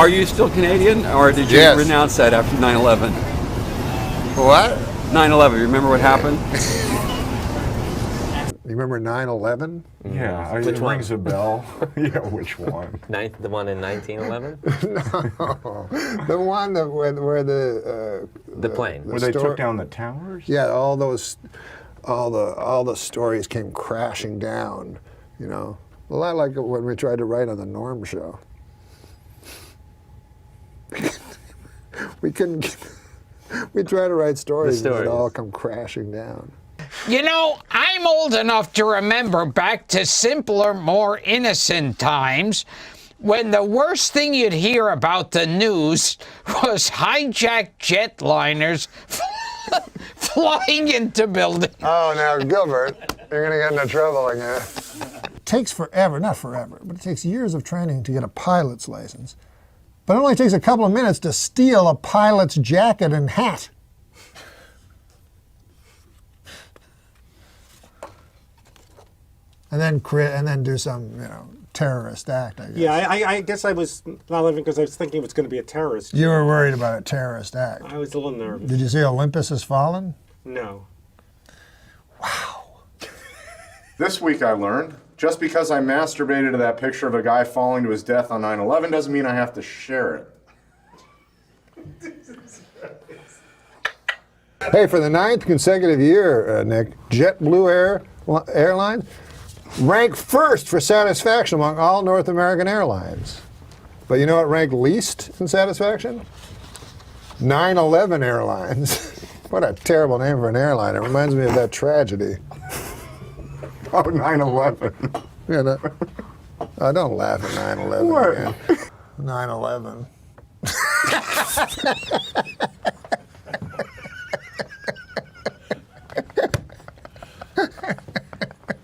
Are you still Canadian, or did you renounce that after 9/11? What? 9/11. You remember what happened? You remember 9/11? Yeah, it rings a bell. Yeah, which one? The one in 1911? No, the one where the plane. Where they took down the towers? Yeah, all the stories came crashing down. You know, a lot like when we tried to write on the Norm Show. We couldn't. We tried to write stories and it all come crashing down. You know, I'm old enough to remember back to simpler, more innocent times when the worst thing you'd hear about the news was hijacked jetliners flying into buildings. Oh, now, Gilbert, you're going to get into trouble again. It takes forever, not forever, but it takes years of training to get a pilot's license. But it only takes a couple of minutes to steal a pilot's jacket and hat. And then do some, terrorist act, I guess. Yeah, I guess I was not living because I was thinking it was going to be a terrorist. You were worried about a terrorist act. I was a little nervous. Did you see Olympus Has Fallen? No. Wow. This week I learned, just because I masturbated to that picture of a guy falling to his death on 9/11 doesn't mean I have to share it. Hey, for the 9th consecutive year, Nick, JetBlue Airlines ranked first for satisfaction among all North American airlines. But you know what ranked least in satisfaction? 9/11 Airlines. What a terrible name for an airline. It reminds me of that tragedy. Oh, 9/11. Yeah, don't laugh at 9/11 What? again. 9/11.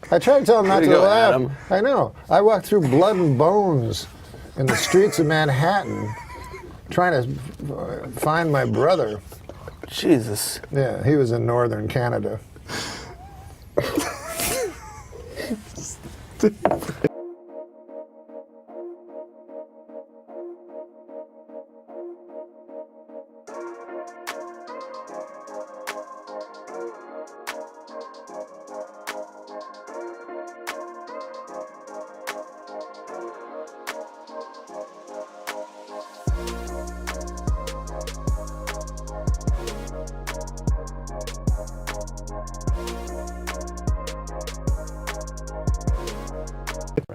I tried to tell him not to laugh. Adam. I know. I walked through blood and bones in the streets of Manhattan trying to find my brother. Jesus. Yeah, he was in northern Canada.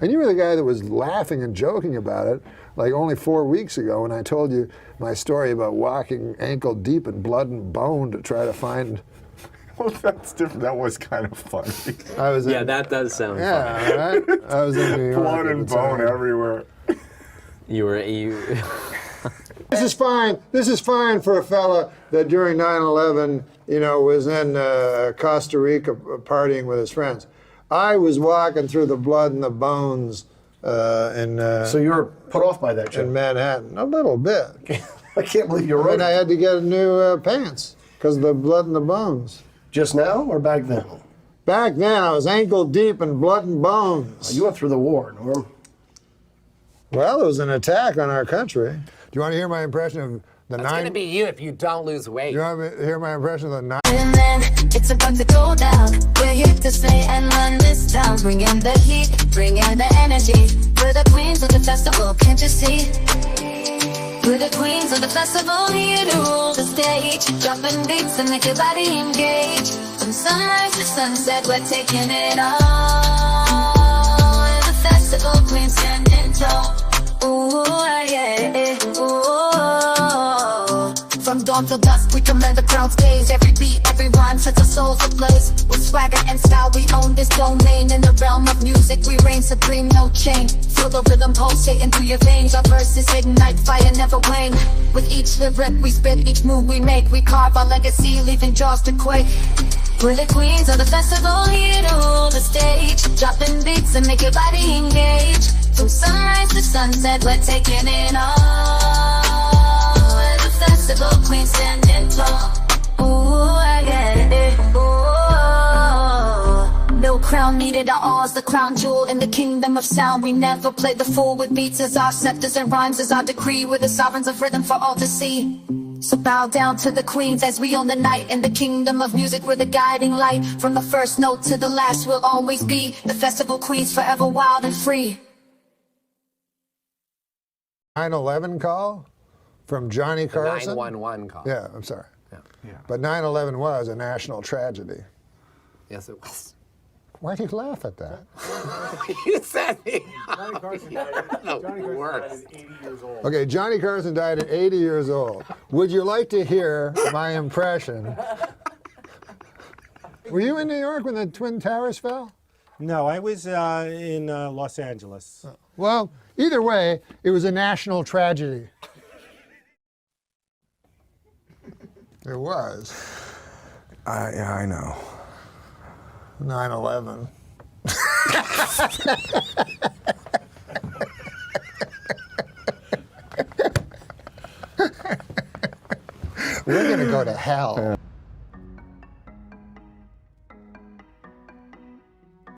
And you were the guy that was laughing and joking about it, like only 4 weeks ago when I told you my story about walking ankle deep in blood and bone to try to find. Well, that's different. That was kind of funny. That does sound funny. Yeah, right? I was in New York. Blood and bone everywhere. You. This is fine. This is fine for a fella that during 9/11, was in Costa Rica partying with his friends. I was walking through the blood and the bones So you were put off by that joke? in Manhattan. A little bit. I can't believe you're And right. I had to get new pants because of the blood and the bones. Just now or back then? Back then, I was ankle deep in blood and bones. You went through the war, Norm. Well, it was an attack on our country. Do you want to hear my impression of the It's gonna be you if you don't lose weight. You want to hear my impression of the nine? And then it's about to go down. We're here to stay and run this town. Bring in the heat, bring in the energy. We're the queens of the festival, can't you see? We're the queens of the festival, here to rule the stage. Dropping beats and make your body engage. From sunrise to sunset, we're taking it all. We're the festival queens standing tall. Ooh, yeah, ooh. From dawn till dusk, we command the crowd's gaze. Every beat, every rhyme sets our souls ablaze. With swagger and style, we own this domain. In the realm of music, we reign supreme, no chain. Feel the rhythm pulsating through your veins. Our verses ignite, fire never wane. With each lyric we spit, each move we make, we carve our legacy, leaving jaws to quake. We're the queens of the festival, here to rule the stage. Dropping beats and make your body engage. From sunrise to sunset, we're taking it all. We're the festival queens standing tall. Ooh, I get it. Ooh. No crown crown needed our ours, the crown jewel in the kingdom of sound. We never play the fool with beats as our scepters and rhymes as our decree. We're the sovereigns of rhythm for all to see. So bow down to the queens as we own the night. In the kingdom of music, we're the guiding light. From the first note to the last, we'll always be the festival queens, forever wild and free. 9/11 call from Johnny Carson. 911 call. Yeah, I'm sorry. Yeah. But 9/11 was a national tragedy. Yes, it was. Why do you laugh at that? You said it. Johnny Carson died at 80 years old. Okay, Johnny Carson died at 80 years old. Would you like to hear my impression? Were you in New York when the Twin Towers fell? No, I was in Los Angeles. Well, either way, it was a national tragedy. It was. Yeah, I know. 9/11. We're going to go to hell.